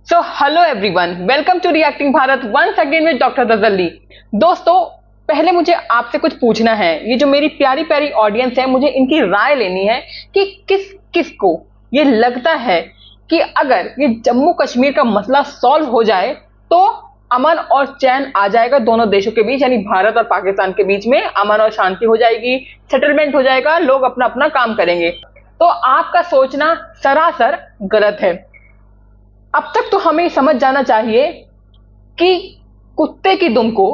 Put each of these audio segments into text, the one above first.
So hello everyone, welcome to reacting Bharat once again with doctor Tasalli. दोस्तों, पहले मुझे आपसे कुछ पूछना है। ये जो मेरी प्यारी प्यारी ऑडियंस है, मुझे इनकी राय लेनी है कि किस किस को ये लगता है कि अगर ये जम्मू कश्मीर का मसला सॉल्व हो जाए तो अमन और चैन आ जाएगा दोनों देशों के बीच, यानी भारत और पाकिस्तान के बीच में अमन और शांति हो जाएगी, सेटलमेंट हो जाएगा, लोग अपना अपना काम करेंगे। तो आपका सोचना सरासर गलत है। अब तक तो हमें समझ जाना चाहिए कि कुत्ते की दुम को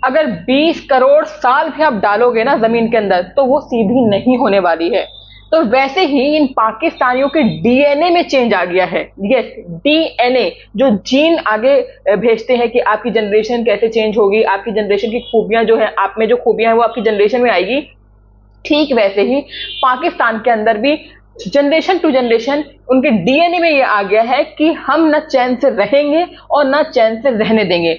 अगर 20 करोड़ साल भी आप डालोगे ना जमीन के अंदर तो वो सीधी नहीं होने वाली है। तो वैसे ही इन पाकिस्तानियों के डीएनए में चेंज आ गया है। यस, डीएनए जो जीन आगे भेजते हैं कि आपकी जनरेशन कैसे चेंज होगी, आपकी जनरेशन की खूबियां जो है, आप में जो खूबियां हैं वो आपकी जनरेशन में आएगी। ठीक वैसे ही पाकिस्तान के अंदर भी जनरेशन टू जनरेशन उनके डीएनए में ये आ गया है कि हम न चैन से रहेंगे और न चैन से रहने देंगे।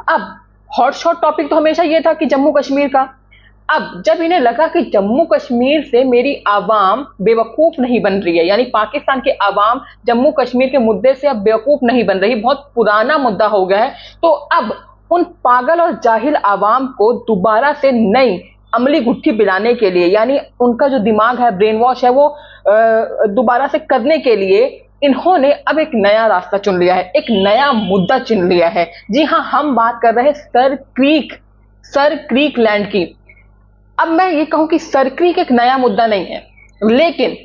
अब हॉट शॉट टॉपिक तो हमेशा ये था कि जम्मू कश्मीर का। अब जब इन्हें लगा कि जम्मू कश्मीर से मेरी आवाम बेवकूफ नहीं बन रही है, यानी पाकिस्तान के आवाम जम्मू कश्मीर के मुद्दे से अब बेवकूफ नहीं बन रही, बहुत पुराना मुद्दा हो गया है, तो अब उन पागल और जाहिल आवाम को दोबारा से नई अमली गुत्थी पिलाने के लिए, यानी उनका जो दिमाग है, ब्रेन वॉश है, वो दोबारा से करने के लिए इन्होंने अब एक नया रास्ता चुन लिया है, एक नया मुद्दा चुन लिया है। जी हाँ, हम बात कर रहे हैं सर क्रीक लैंड की। अब मैं ये कहूं कि सर क्रीक एक नया मुद्दा नहीं है, लेकिन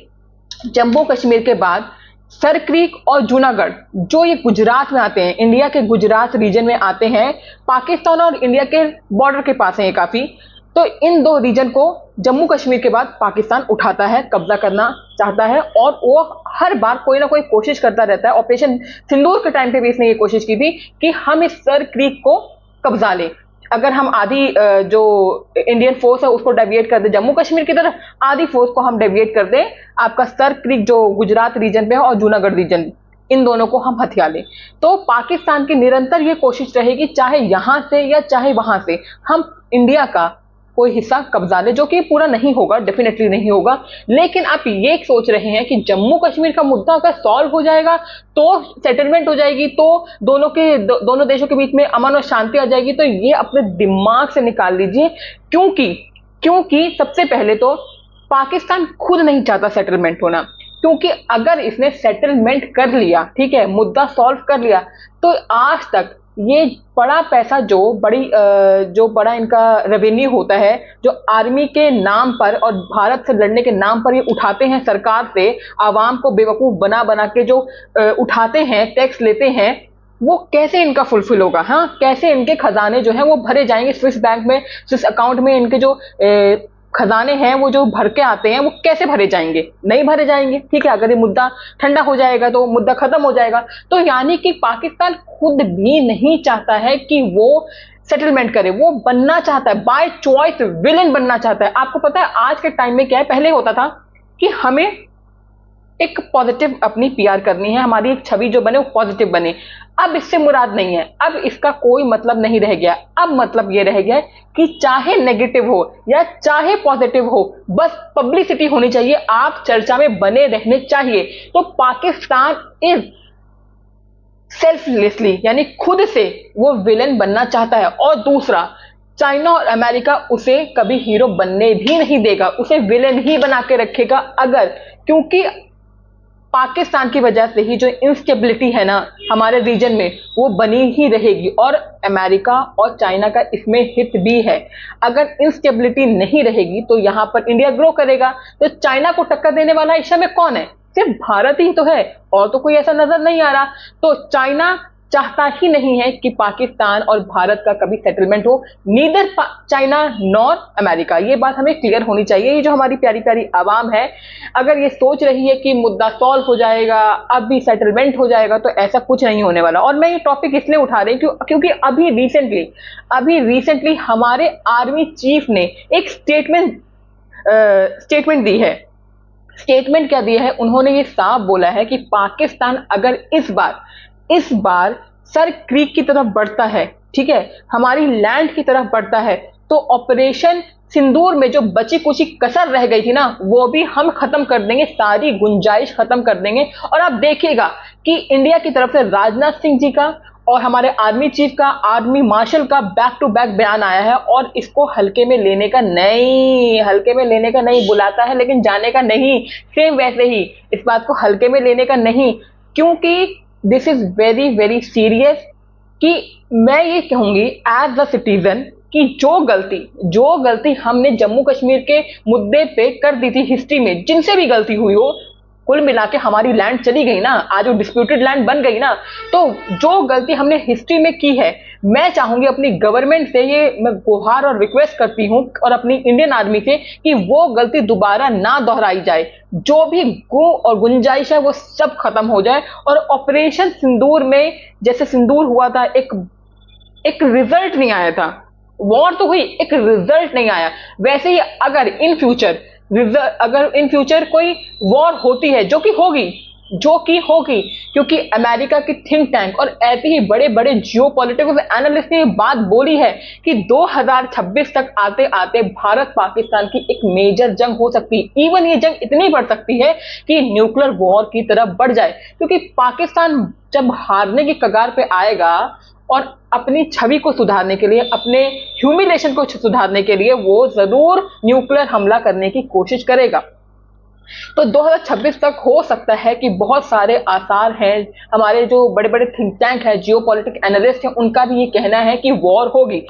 जम्मू कश्मीर के बाद सर क्रीक और जूनागढ़ जो ये गुजरात में आते हैं, इंडिया के गुजरात रीजन में आते हैं, पाकिस्तान और इंडिया के बॉर्डर के पास है ये काफी। तो इन दो रीजन को जम्मू कश्मीर के बाद पाकिस्तान उठाता है, कब्जा करना चाहता है, और वो हर बार कोई ना कोई कोशिश करता रहता है। ऑपरेशन सिंदूर के टाइम पे भी इसने ये कोशिश की थी कि हम इस सर क्रीक को कब्जा लें। अगर हम आधी जो इंडियन फोर्स है उसको डेविएट कर दें जम्मू कश्मीर की तरफ, आधी फोर्स को हम डेविएट कर दें आपका सर क्रीक जो गुजरात रीजन पे है और जूनागढ़ रीजन, इन दोनों को हम हथिया लें। तो पाकिस्तान की निरंतर ये कोशिश रहेगी, चाहे यहां से या चाहे वहां से, हम इंडिया का कोई हिस्सा कब्जा ले, जो कि पूरा नहीं होगा, डेफिनेटली नहीं होगा। लेकिन आप ये सोच रहे हैं कि जम्मू कश्मीर का मुद्दा अगर सॉल्व हो जाएगा तो सेटलमेंट हो जाएगी, तो दोनों देशों के बीच में अमन और शांति आ जाएगी, तो ये अपने दिमाग से निकाल लीजिए। क्योंकि सबसे पहले तो पाकिस्तान खुद नहीं चाहता सेटलमेंट होना, क्योंकि अगर इसने सेटलमेंट कर लिया, ठीक है, मुद्दा सॉल्व कर लिया, तो आज तक ये बड़ा पैसा जो बड़ा इनका रेवेन्यू होता है, जो आर्मी के नाम पर और भारत से लड़ने के नाम पर ये उठाते हैं, सरकार से आवाम को बेवकूफ बना बना के जो उठाते हैं, टैक्स लेते हैं, वो कैसे इनका फुलफिल होगा? हाँ, कैसे इनके खजाने जो हैं वो भरे जाएंगे? स्विस बैंक में, स्विस अकाउंट में इनके जो खजाने हैं वो जो भर के आते हैं वो कैसे भरे जाएंगे? नहीं भरे जाएंगे। ठीक है, अगर ये मुद्दा ठंडा हो जाएगा तो मुद्दा खत्म हो जाएगा। तो यानी कि पाकिस्तान खुद भी नहीं चाहता है कि वो सेटलमेंट करे, वो बनना चाहता है, बाय चॉइस विलेन बनना चाहता है। आपको पता है आज के टाइम में क्या है? पहले होता था कि हमें एक पॉजिटिव अपनी पीआर करनी है, हमारी एक छवि जो बने वो पॉजिटिव बने। अब इससे मुराद नहीं है, अब इसका कोई मतलब नहीं रह गया। अब मतलब ये रह गया है कि चाहे नेगेटिव हो या चाहे पॉजिटिव हो, बस पब्लिसिटी होनी चाहिए, आप चर्चा में बने रहने चाहिए। तो पाकिस्तान इज सेल्फलेसली, यानी खुद से वो विलेन बनना चाहता है। और दूसरा, चाइना और अमेरिका उसे कभी हीरो बनने भी नहीं देगा, उसे विलेन ही बना के रखेगा। क्योंकि पाकिस्तान की वजह से ही जो इंस्टेबिलिटी है ना हमारे रीजन में, वो बनी ही रहेगी, और अमेरिका और चाइना का इसमें हित भी है। अगर इंस्टेबिलिटी नहीं रहेगी तो यहां पर इंडिया ग्रो करेगा। तो चाइना को टक्कर देने वाला एशिया में कौन है? सिर्फ भारत ही तो है, और तो कोई ऐसा नजर नहीं आ रहा। तो चाइना चाहता ही नहीं है कि पाकिस्तान और भारत का कभी सेटलमेंट हो, नीदर चाइना नॉर अमेरिका। ये बात हमें क्लियर होनी चाहिए। ये जो हमारी प्यारी प्यारी आवाम है, अगर ये सोच रही है कि मुद्दा सॉल्व हो जाएगा, अब भी सेटलमेंट हो जाएगा, तो ऐसा कुछ नहीं होने वाला। और मैं ये टॉपिक इसलिए उठा रही हूँ क्योंकि अभी रिसेंटली हमारे आर्मी चीफ ने एक स्टेटमेंट दी है। स्टेटमेंट क्या दिया है? उन्होंने ये साफ बोला है कि पाकिस्तान अगर इस बार सर क्रीक की तरफ बढ़ता है, ठीक है, हमारी लैंड की तरफ बढ़ता है, तो ऑपरेशन सिंदूर में जो बची कुची कसर रह गई थी ना, वो भी हम खत्म कर देंगे, सारी गुंजाइश खत्म कर देंगे। और आप देखिएगा कि इंडिया की तरफ से राजनाथ सिंह जी का और हमारे आर्मी चीफ का, आर्मी मार्शल का बैक टू बैक बयान आया है, और इसको हल्के में लेने का नहीं, हल्के में लेने का नहीं, बुलाता है लेकिन जाने का नहीं। सेम वैसे ही इस बात को हल्के में लेने का नहीं, क्योंकि this is very very serious. कि मैं ये कहूंगी एज अ सिटीजन कि जो गलती हमने जम्मू कश्मीर के मुद्दे पे कर दी थी हिस्ट्री में, जिनसे भी गलती हुई हो, कुल मिला के हमारी लैंड चली गई ना, आज वो डिस्प्यूटेड लैंड बन गई ना। तो जो गलती हमने हिस्ट्री में की है, मैं चाहूंगी अपनी गवर्नमेंट से, ये मैं गुहार और रिक्वेस्ट करती हूं, और अपनी इंडियन आर्मी से, कि वो गलती दोबारा ना दोहराई जाए। जो भी गु और गुंजाइश है वो सब खत्म हो जाए। और ऑपरेशन सिंदूर में जैसे सिंदूर हुआ था, एक रिजल्ट नहीं आया था, वॉर तो हुई, एक रिजल्ट नहीं आया। वैसे ही अगर इन फ्यूचर कोई वॉर होती है, जो कि होगी, क्योंकि अमेरिका की थिंक टैंक और ऐसे ही बड़े बड़े जियोपॉलिटिकल एनालिस्ट ने बात बोली है कि 2026 तक आते आते भारत पाकिस्तान की एक मेजर जंग हो सकती है। इवन ये जंग इतनी बढ़ सकती है कि न्यूक्लियर वॉर की तरफ बढ़ जाए, क्योंकि पाकिस्तान जब हारने की कगार पे आएगा और अपनी छवि को सुधारने के लिए, अपने ह्यूमिलेशन को सुधारने के लिए, वो जरूर न्यूक्लियर हमला करने की कोशिश करेगा। तो 2026 तक हो सकता है कि बहुत सारे आसार हैं, हमारे जो बड़े बड़े थिंक टैंक हैं, जियोपॉलिटिक एनालिस्ट हैं, उनका भी ये कहना है कि वॉर होगी।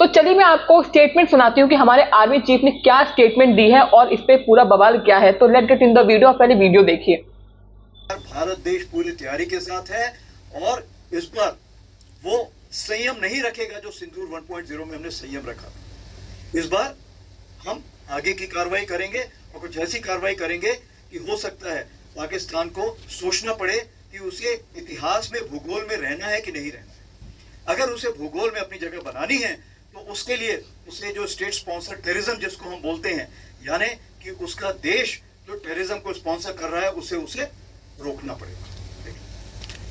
तो चलिए मैं आपको स्टेटमेंट सुनाती हूँ कि हमारे आर्मी चीफ ने क्या स्टेटमेंट दी है और इस पे पूरा बवाल क्या है। तो let's get in the video. पहले वीडियो देखिए। भारत देश पूरी तैयारी के साथ है और इस बार वो संयम नहीं रखेगा जो सिंदूर 1.0 में हमने संयम रखा। इस बार हम आगे की कार्रवाई करेंगे और कुछ ऐसी कार्रवाई करेंगे कि हो सकता है पाकिस्तान को सोचना पड़े कि उसे इतिहास में, भूगोल में रहना है कि नहीं रहना है। अगर उसे भूगोल में अपनी जगह बनानी है तो उसके लिए उसे जो स्टेट स्पॉन्सर टेररिज्म जिसको हम बोलते हैं, यानी कि उसका देश जो टेररिज्म को स्पॉन्सर कर रहा है, उसे रोकना पड़ेगा।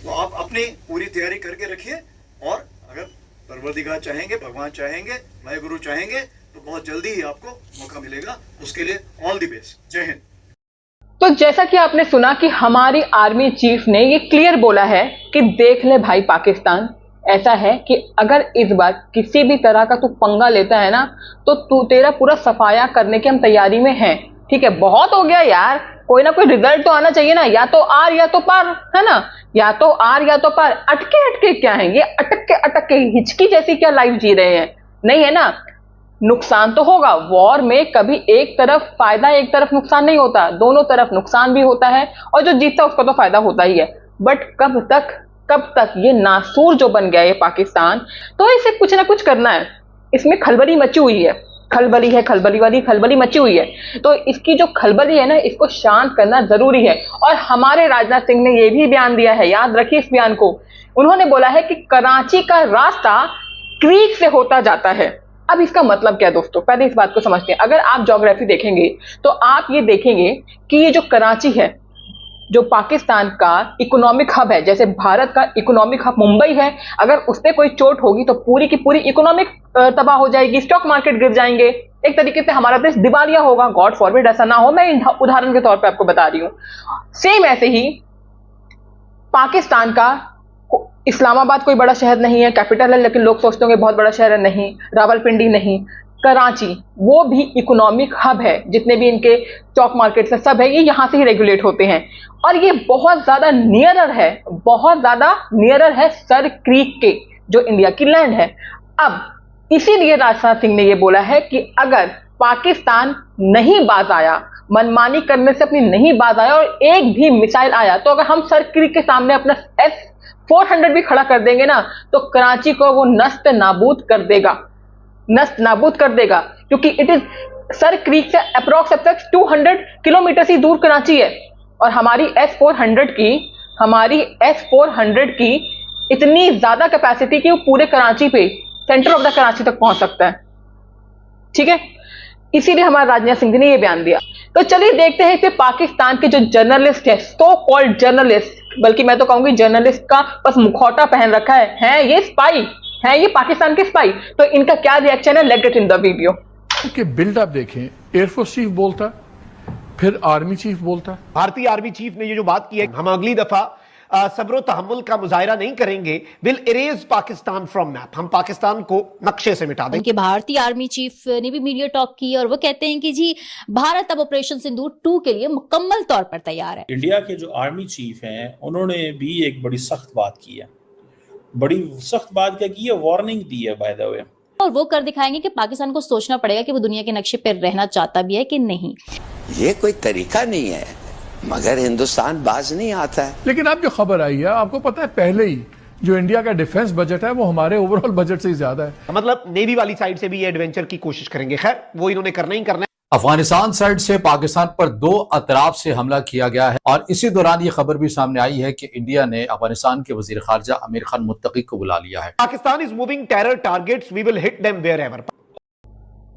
तो आप अपनी पूरी तैयारी करके रखिए, और अगर परवरदिगार चाहेंगे, भगवान चाहेंगे, वाहेगुरु चाहेंगे, तो बहुत जल्दी ही आपको मौका मिलेगा। उसके लिए ऑल द बेस्ट। जय हिंद। तो जैसा कि आपने सुना कि हमारी आर्मी चीफ ने ये क्लियर बोला है कि देख ले भाई पाकिस्तान, ऐसा है कि अगर इस बार किसी भी तरह का तू पंगा लेता है ना, तो तू तेरा पूरा सफाया करने की हम तैयारी में हैं। ठीक है, बहुत हो गया यार, कोई ना कोई रिजल्ट तो आना चाहिए ना, या तो आर या तो पार, है ना, या तो आर या तो पार। अटके क्या है ये, अटक के हिचकी जैसी क्या लाइफ जी रहे हैं, नहीं है ना। नुकसान तो होगा, वॉर में कभी एक तरफ फायदा एक तरफ नुकसान नहीं होता, दोनों तरफ नुकसान भी होता है, और जो जीतता है उसका तो फायदा होता ही है। बट कब तक ये नासूर जो बन गया है पाकिस्तान, तो इसे कुछ ना कुछ करना है। इसमें खलबली मची हुई है, खलबली मची हुई है। तो इसकी जो खलबली है ना, इसको शांत करना जरूरी है। और हमारे राजनाथ सिंह ने यह भी बयान दिया है, याद रखिए इस बयान को। उन्होंने बोला है कि कराची का रास्ता क्रीक से होता जाता है। अब इसका मतलब क्या है दोस्तों, पहले इस बात को समझते हैं। अगर आप ज्योग्राफी देखेंगे तो आप ये देखेंगे कि ये जो कराची है, जो पाकिस्तान का इकोनॉमिक हब है, जैसे भारत का इकोनॉमिक हब मुंबई है, अगर उस पर कोई चोट होगी तो पूरी की पूरी इकोनॉमिक तबाह हो जाएगी, स्टॉक मार्केट गिर जाएंगे, एक तरीके से हमारा देश दिवालिया होगा। गॉड फॉरबिड ऐसा ना हो, मैं उदाहरण के तौर पे आपको बता रही हूं। सेम ऐसे ही पाकिस्तान का इस्लामाबाद कोई बड़ा शहर नहीं है, कैपिटल है, लेकिन लोग सोचते होंगे बहुत बड़ा शहर है, नहीं। रावलपिंडी नहीं, कराची वो भी इकोनॉमिक हब है, जितने भी इनके स्टॉक मार्केट से सब है, ये यहां से ही रेगुलेट होते हैं। और ये बहुत ज्यादा नियरर है सर क्रीक के, जो इंडिया की लैंड है। अब इसीलिए राजनाथ सिंह ने ये बोला है कि अगर पाकिस्तान नहीं बाज आया, मनमानी करने से अपनी नहीं बाज आया, और एक भी मिसाइल आया, तो अगर हम सर क्रीक के सामने अपना S-400 भी खड़ा कर देंगे ना, तो कराची को वो नस्त नाबूद कर देगा, क्योंकि इट इज सर क्रीक से अप्रॉक्स 200 किलोमीटर से दूर कराची है। और हमारी S-400 की इतनी ज्यादा कैपेसिटी कि वो पूरे कराची पे, सेंटर ऑफ द कराची तक पहुंच सकता है। ठीक है, इसीलिए हमारे राजनाथ सिंह जी ने यह बयान दिया। तो चलिए देखते हैं कि पाकिस्तान के जो जर्नलिस्ट है, सो कॉल्ड जर्नलिस्ट, बल्कि मैं तो कहूंगी जर्नलिस्ट का बस मुखौटा पहन रखा है ये स्पाई, है ये पाकिस्तान के स्पाई? तो इनका क्या रिएक्शन है, let get in the video. कि बिल्डअप देखें, एयरफोर्स चीफ बोलता, फिर आर्मी चीफ बोलता। भारतीय आर्मी चीफ ने ये जो बात की है, हम अगली दफा सब्र तहम्मुल का मुजाहिरा नहीं करेंगे, will erase Pakistan from map, हम पाकिस्तान को नक्शे से मिटा देंगे। उनके भारतीय आर्मी चीफ ने भी मीडिया टॉक की और वो कहते हैं कि जी भारत अब ऑपरेशन सिंदूर 2 के लिए मुकम्मल तौर पर तैयार है। इंडिया के जो आर्मी चीफ हैं उन्होंने भी एक बड़ी सख्त बात की है, बड़ी सख्त बात क्या की है, वार्निंग दी है बाय द वे, और वो कर दिखाएंगे कि पाकिस्तान को सोचना पड़ेगा कि वो दुनिया के नक्शे पर रहना चाहता भी है कि नहीं। ये कोई तरीका नहीं है, मगर हिंदुस्तान बाज नहीं आता है। लेकिन अब जो खबर आई है, आपको पता है पहले ही जो इंडिया का डिफेंस बजट है वो हमारे ओवरऑल बजट से ही ज्यादा है। मतलब नेवी वाली साइड से भी ये एडवेंचर की कोशिश करेंगे, खैर वो इन्होंने करना ही करना है। अफगानिस्तान साइड से पाकिस्तान पर 2 अतराफ से हमला किया गया है और इसी दौरान ये खबर भी सामने आई है कि इंडिया ने अफगानिस्तान के वजीर खारजा आमिर खान मुत्तकी को बुला लिया है। Pakistan is moving terror targets, we will hit them wherever.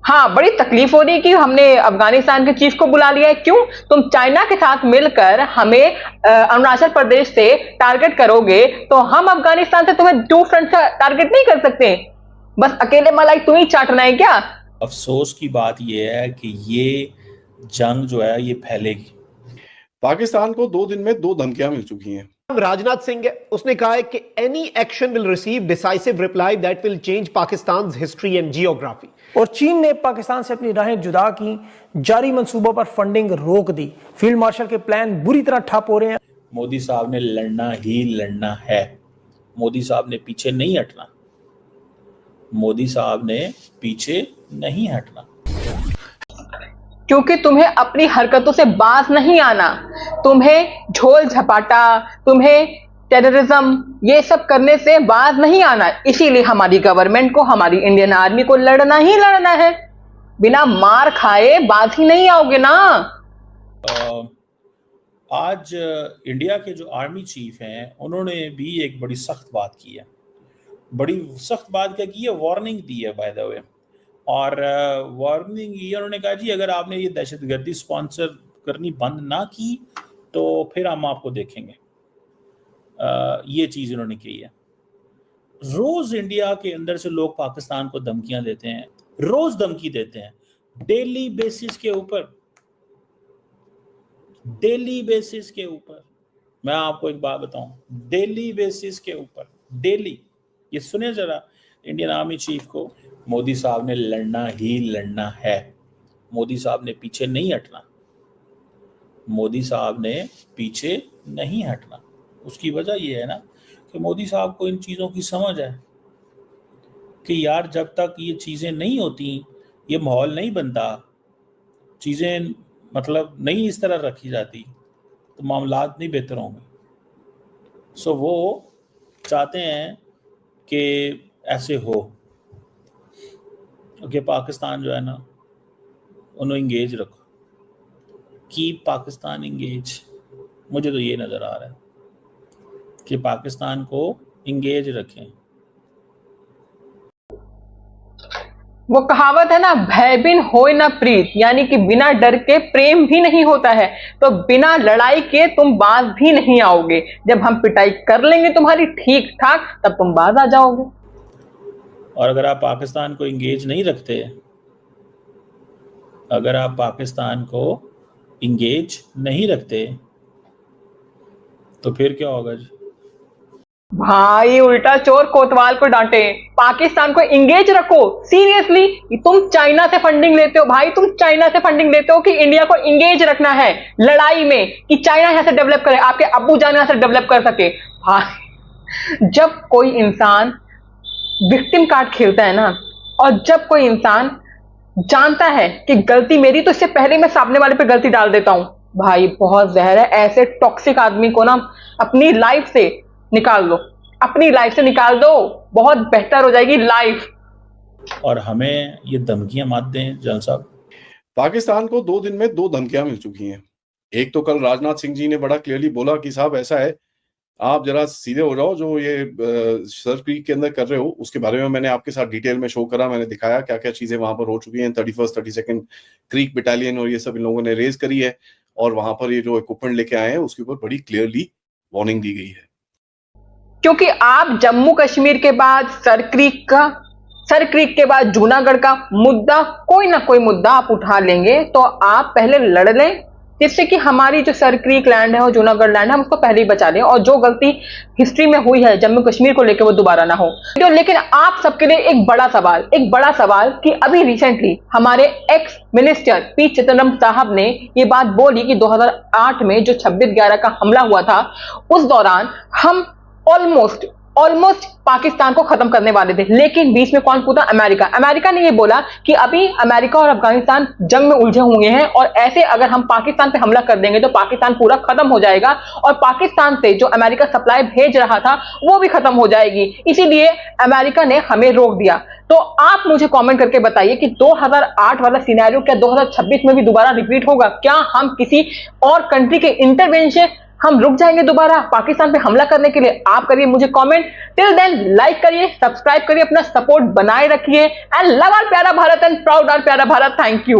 हाँ, बड़ी तकलीफ हो रही है कि हमने अफगानिस्तान के चीफ को बुला लिया है। क्यों? तुम चाइना के साथ मिलकर हमें अरुणाचल प्रदेश से टारगेट करोगे तो हम अफगानिस्तान से तुम्हें 2 फ्रंट का टारगेट नहीं कर सकते। बस अकेले मलाई तुम ही चाटना है क्या? अफसोस की बात यह है कि ये जंग जो है ये फैलेगी। पाकिस्तान को 2 दिन में 2 धमकियां मिल चुकी हैं। राजनाथ सिंह है, उसने कहा है कि any action will receive decisive reply that will change Pakistan history and geography. और चीन ने पाकिस्तान से अपनी राहें जुदा की, जारी मंसूबों पर फंडिंग रोक दी, फील्ड मार्शल के प्लान बुरी तरह ठप हो रहे हैं। मोदी साहब ने लड़ना ही लड़ना है, मोदी साहब ने पीछे नहीं हटना, मोदी साहब ने पीछे नहीं हटना। क्योंकि तुम्हें अपनी हरकतों से बाज नहीं आना, तुम्हें झोल झपाटा, तुम्हें टेररिज्म ये सब करने से बाज नहीं आना। इसीलिए हमारी गवर्नमेंट को, हमारी इंडियन आर्मी को लड़ना ही लड़ना है। बिना मार खाए बाज ही नहीं आओगे ना। आज इंडिया के जो आर्मी चीफ हैं उन्होंने भी एक बड़ी सख्त बात की है, बड़ी सख्त बात क्या की है, वार्निंग दी है बाय द वे। और वार्निंग ये उन्होंने कहा जी अगर आपने ये दहशतगर्दी स्पॉन्सर करनी बंद ना की तो फिर हम आपको देखेंगे। ये चीज़ उन्होंने कही है। रोज इंडिया के अंदर से लोग पाकिस्तान को धमकियां देते हैं, रोज धमकी देते हैं, डेली बेसिस के ऊपर, डेली बेसिस के ऊपर। मैं आपको एक बात बताऊं, डेली बेसिस के ऊपर, डेली। ये सुने जरा इंडियन आर्मी चीफ को, मोदी साहब ने लड़ना ही लड़ना है, मोदी साहब ने पीछे नहीं हटना, मोदी साहब ने पीछे नहीं हटना। उसकी वजह यह है ना कि मोदी साहब को इन चीज़ों की समझ है कि यार जब तक ये चीज़ें नहीं होती, ये माहौल नहीं बनता, चीज़ें मतलब नहीं इस तरह रखी जाती तो मामलात नहीं बेहतर होंगे। सो वो चाहते हैं कि ऐसे हो कि पाकिस्तान जो है ना उन्हें इंगेज रखो, कीप पाकिस्तान इंगेज। मुझे तो ये नज़र आ रहा है कि पाकिस्तान को इंगेज रखें। वो कहावत है ना, भय बिन होय ना प्रीत, यानी कि बिना डर के प्रेम भी नहीं होता है। तो बिना लड़ाई के तुम बाज भी नहीं आओगे। जब हम पिटाई कर लेंगे तुम्हारी ठीक ठाक, तब तुम बाज आ जाओगे। और अगर आप पाकिस्तान को इंगेज नहीं रखते, अगर आप पाकिस्तान को इंगेज नहीं रखते तो फिर क्या होगा जी? भाई उल्टा चोर कोतवाल को डांटे। पाकिस्तान को इंगेज रखो। सीरियसली, तुम चाइना से फंडिंग लेते हो भाई, तुम चाइना से फंडिंग लेते हो कि इंडिया को इंगेज रखना है लड़ाई में, कि चाइना यहां से डेवलप करे, आपके अब्बू जान यहां से डेवलप कर सके। भाई जब कोई इंसान विक्टिम कार्ड खेलता है ना, और जब कोई इंसान जानता है कि गलती मेरी, तो इससे पहले मैं सामने वाले पे गलती डाल देता हूं, भाई बहुत जहर है। ऐसे टॉक्सिक आदमी को ना अपनी लाइफ से निकाल दो, अपनी लाइफ से निकाल दो, बहुत बेहतर हो जाएगी लाइफ। और हमें ये धमकियां मत दें जनरल साहब। पाकिस्तान को 2 दिन में 2 धमकियां मिल चुकी हैं। एक तो कल राजनाथ सिंह जी ने बड़ा क्लियरली बोला कि साहब ऐसा है, आप जरा सीधे हो जाओ, जो ये सर क्रीक के अंदर कर रहे हो उसके बारे में मैंने आपके साथ डिटेल में शो करा, मैंने दिखाया क्या क्या चीजें वहां पर हो चुकी हैं। 31st 32nd क्रीक बटालियन और ये सब इन लोगों ने रेज करी है, और वहां पर ये जो इक्विपमेंट लेके आए हैं उसके ऊपर बड़ी क्लियरली वार्निंग दी गई है। क्योंकि आप जम्मू कश्मीर के बाद सर क्रीक के बाद जूनागढ़ का मुद्दा, कोई ना कोई मुद्दा आप उठा लेंगे, तो आप पहले लड़ लें, जिससे कि हमारी जो सर क्रीक लैंड है और जूनागढ़ लैंड है हम उसको पहले ही बचा लें, और जो गलती हिस्ट्री में हुई है जम्मू कश्मीर को लेकर वो दोबारा ना हो। तो लेकिन आप सबके लिए एक बड़ा सवाल कि अभी रिसेंटली हमारे एक्स मिनिस्टर पी चिदम्बरम साहब ने ये बात बोली कि 2008 में जो 26/11 का हमला हुआ था उस दौरान हम ऑलमोस्ट पाकिस्तान को खत्म करने वाले थे, लेकिन बीच में कौन कूदा? अमेरिका ने ये बोला कि अभी अमेरिका और अफगानिस्तान जंग में उलझे हुए हैं और ऐसे अगर हम पाकिस्तान पे हमला कर देंगे तो पाकिस्तान पूरा खत्म हो जाएगा और पाकिस्तान से जो अमेरिका सप्लाई भेज रहा था वो भी खत्म हो जाएगी, इसीलिए अमेरिका ने हमें रोक दिया। तो आप मुझे कमेंट करके बताइए कि 2008 वाला सिनेरियो क्या 2026 में भी दोबारा रिपीट होगा? क्या हम किसी और कंट्री के इंटरवेंशन हम रुक जाएंगे दोबारा पाकिस्तान पे हमला करने के लिए? आप करिए मुझे कमेंट। टिल देन लाइक करिए, सब्सक्राइब करिए, अपना सपोर्ट बनाए रखिए एंड लव आवर प्यारा भारत एंड प्राउड आवर प्यारा भारत। Thank you.